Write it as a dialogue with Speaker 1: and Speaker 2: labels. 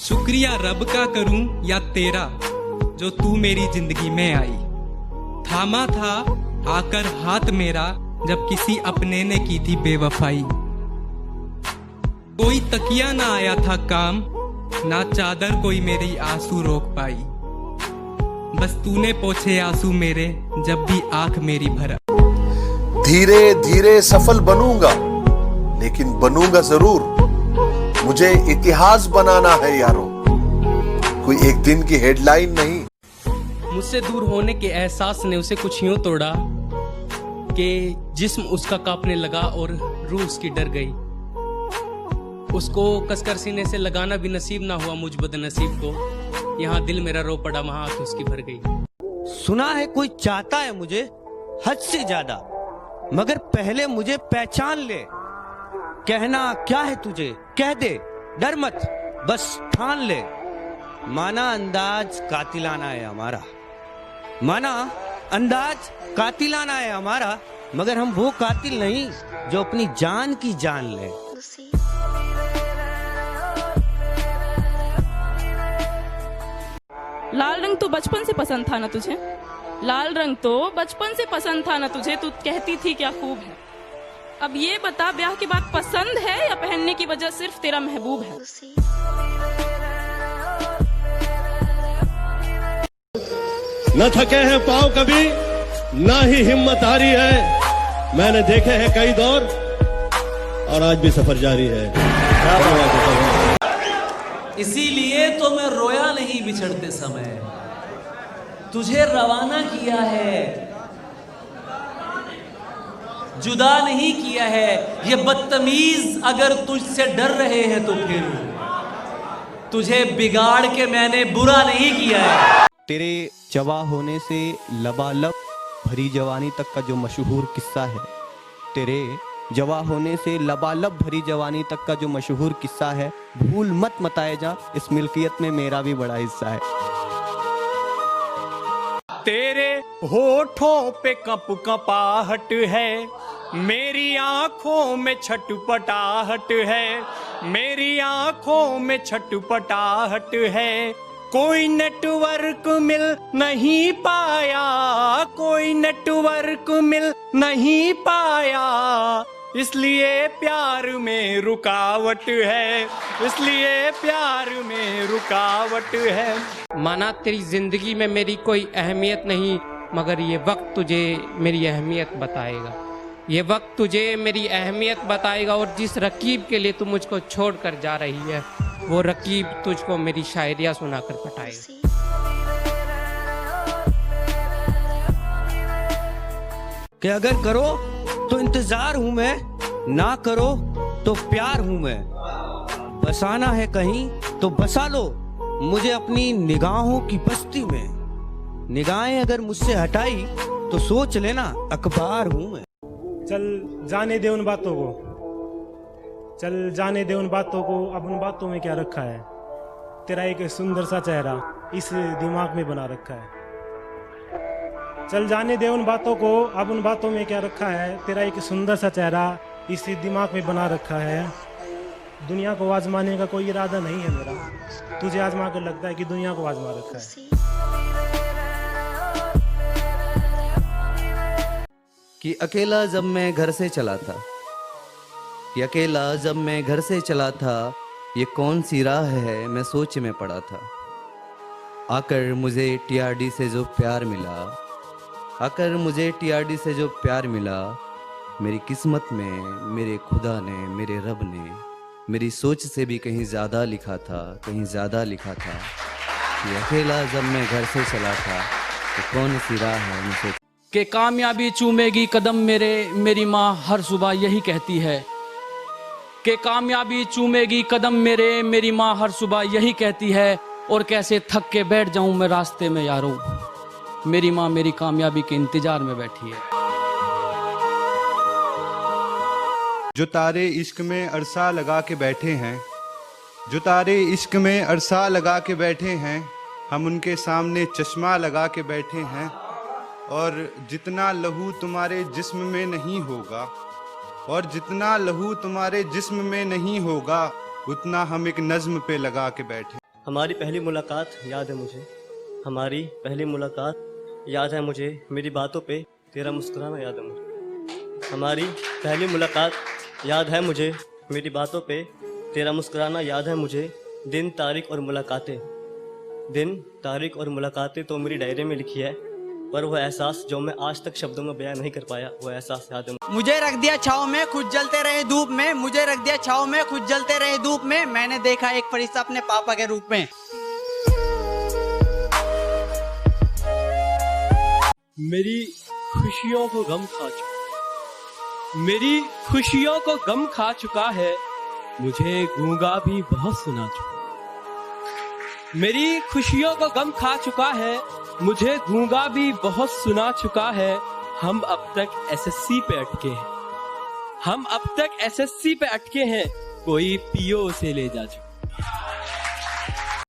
Speaker 1: शुक्रिया रब का करूं या तेरा, जो तू मेरी जिंदगी में आई। थामा था आकर हाथ मेरा, जब किसी अपने ने की थी बेवफाई। कोई तकिया ना आया था काम, ना चादर कोई मेरी आंसू रोक पाई। बस तूने पोंछे आंसू मेरे, जब भी आंख मेरी भरा।
Speaker 2: धीरे धीरे सफल बनूंगा, लेकिन बनूंगा जरूर। मुझे इतिहास बनाना है यारों, कोई एक दिन की हेडलाइन नहीं।
Speaker 1: मुझसे दूर होने के एहसास ने उसे कुछ यूं तोड़ा कि जिस्म उसका कांपने लगा और रूह उसकी डर गई। उसको कसकर सीने से लगाना भी नसीब ना हुआ मुझ बदनसीब को। यहाँ दिल मेरा रो पड़ा, वहां आंखें उसकी भर गई।
Speaker 3: सुना है कोई चाहता है मुझे हद से ज्यादा, मगर पहले मुझे पहचान ले। कहना क्या है तुझे कह दे, डर मत बस ठान ले। माना अंदाज कातिलाना है हमारा, माना अंदाज कातिलाना है हमारा, मगर हम वो कातिल नहीं जो अपनी जान की जान ले।
Speaker 4: लाल रंग तो बचपन से पसंद था ना तुझे, लाल रंग तो बचपन से पसंद था ना तुझे। तू कहती थी क्या खूब है। अब ये बता, ब्याह के बाद पसंद है या पहनने की वजह सिर्फ तेरा महबूब है।
Speaker 5: न थके हैं पाँव कभी, ना ही हिम्मत हारी है। मैंने देखे हैं कई दौर और आज भी सफर जारी है।
Speaker 6: इसीलिए तो मैं रोया नहीं बिछड़ते समय, तुझे रवाना किया है, जुदा नहीं किया है। ये बदतमीज अगर तुझसे डर रहे हैं तो फिर तुझे बिगाड़ के मैंने बुरा नहीं किया है।
Speaker 3: तेरे जवा होने से लबालब भरी जवानी तक का जो मशहूर किस्सा है, तेरे जवा होने से लबालब भरी जवानी तक का जो मशहूर किस्सा है, भूल मत मताए जा, इस मिल्कियत में मेरा भी बड़ा हिस्सा है।
Speaker 7: तेरे होठों पे कप कपाहट है, मेरी आंखों में छटपटाहट है, मेरी आंखों में छटपटाहट है। कोई नेटवर्क मिल नहीं पाया, कोई नेटवर्क मिल नहीं पाया, इसलिए प्यार में रुकावट है, इसलिए प्यार में रुकावट है।
Speaker 1: माना तेरी जिंदगी में मेरी कोई अहमियत नहीं, मगर ये वक्त तुझे मेरी अहमियत बताएगा। ये वक्त तुझे मेरी अहमियत बताएगा। और जिस रकीब के लिए तू मुझको छोड़कर जा रही है, वो रकीब तुझको मेरी शायरियाँ सुनाकर पटाएगा।
Speaker 3: कि अगर करो तो इंतजार हूं मैं, ना करो तो प्यार हूं मैं। बसाना है कहीं तो बसा लो मुझे अपनी निगाहों की बस्ती में। निगाहें अगर मुझसे हटाई तो सोच लेना अखबार हूं मैं।
Speaker 8: चल जाने दे उन बातों को, चल जाने दे उन बातों को, अब उन बातों में क्या रखा है। तेरा एक सुंदर सा चेहरा इस दिमाग में बना रखा है। चल जाने दे उन बातों को, अब उन बातों में क्या रखा है। तेरा एक सुंदर सा चेहरा इस दिमाग में बना रखा है। दुनिया को आजमाने का कोई इरादा नहीं है मेरा, तुझे आजमा कर लगता है कि दुनिया को आजमा रखा है।
Speaker 3: कि अकेला जब मैं घर से चला था, कि अकेला जब मैं घर से चला था, ये कौन सी राह है मैं सोच में पड़ा था। आकर मुझे टीआरडी से जो प्यार मिला, आकर मुझे टीआरडी से जो प्यार मिला, मेरी किस्मत में मेरे खुदा ने, मेरे रब ने मेरी सोच से भी कहीं ज़्यादा लिखा था, कहीं ज़्यादा लिखा था। कि अकेला जब मैं घर से चला था, तो कौन सी राह है मुझे
Speaker 9: कि कामयाबी चूमेगी कदम मेरे, मेरी माँ हर सुबह यही कहती है। कि कामयाबी चूमेगी कदम मेरे, मेरी माँ हर सुबह यही कहती है। और कैसे थक के बैठ जाऊं मैं रास्ते में यारों, मेरी माँ मेरी कामयाबी के इंतजार में बैठी है।
Speaker 10: जो तारे इश्क में अरसा लगा के बैठे हैं, जो तारे इश्क में अरसा लगा के बैठे हैं, हम उनके सामने चश्मा लगा के बैठे हैं। और जितना लहू तुम्हारे जिस्म में नहीं होगा, और जितना लहू तुम्हारे जिस्म में नहीं होगा, उतना हम एक नज्म पे लगा के बैठे।
Speaker 11: हमारी पहली मुलाकात याद है मुझे, हमारी पहली मुलाकात याद है मुझे, मेरी बातों पे तेरा मुस्कुराना याद है मुझे। हमारी पहली मुलाकात याद है मुझे, मेरी बातों पे तेरा मुस्कुराना याद है मुझे। दिन तारीख और मुलाकातें, दिन तारीख और मुलाकातें तो मेरी डायरी में लिखी है, पर वो एहसास जो मैं आज तक शब्दों में बयां नहीं कर पाया, वो एहसास याद है।
Speaker 12: मुझे रख दिया छाँव में, खुद जलते रहे धूप में, मुझे रख दिया छाँव में, खुद जलते रहे धूप में, मैंने देखा एक फरिश्ता अपने पापा के रूप में।
Speaker 13: मेरी खुशियों को गम खा चुका, मेरी खुशियों को गम खा चुका है, मुझे गूंगा भी बहुत सुना चुका। मेरी खुशियों को गम खा चुका है, मुझे गूंगा भी बहुत सुना चुका है। हम अब तक एसएससी पे अटके हैं, हम अब तक एसएससी पे अटके हैं, कोई पीओ से ले जा चुका।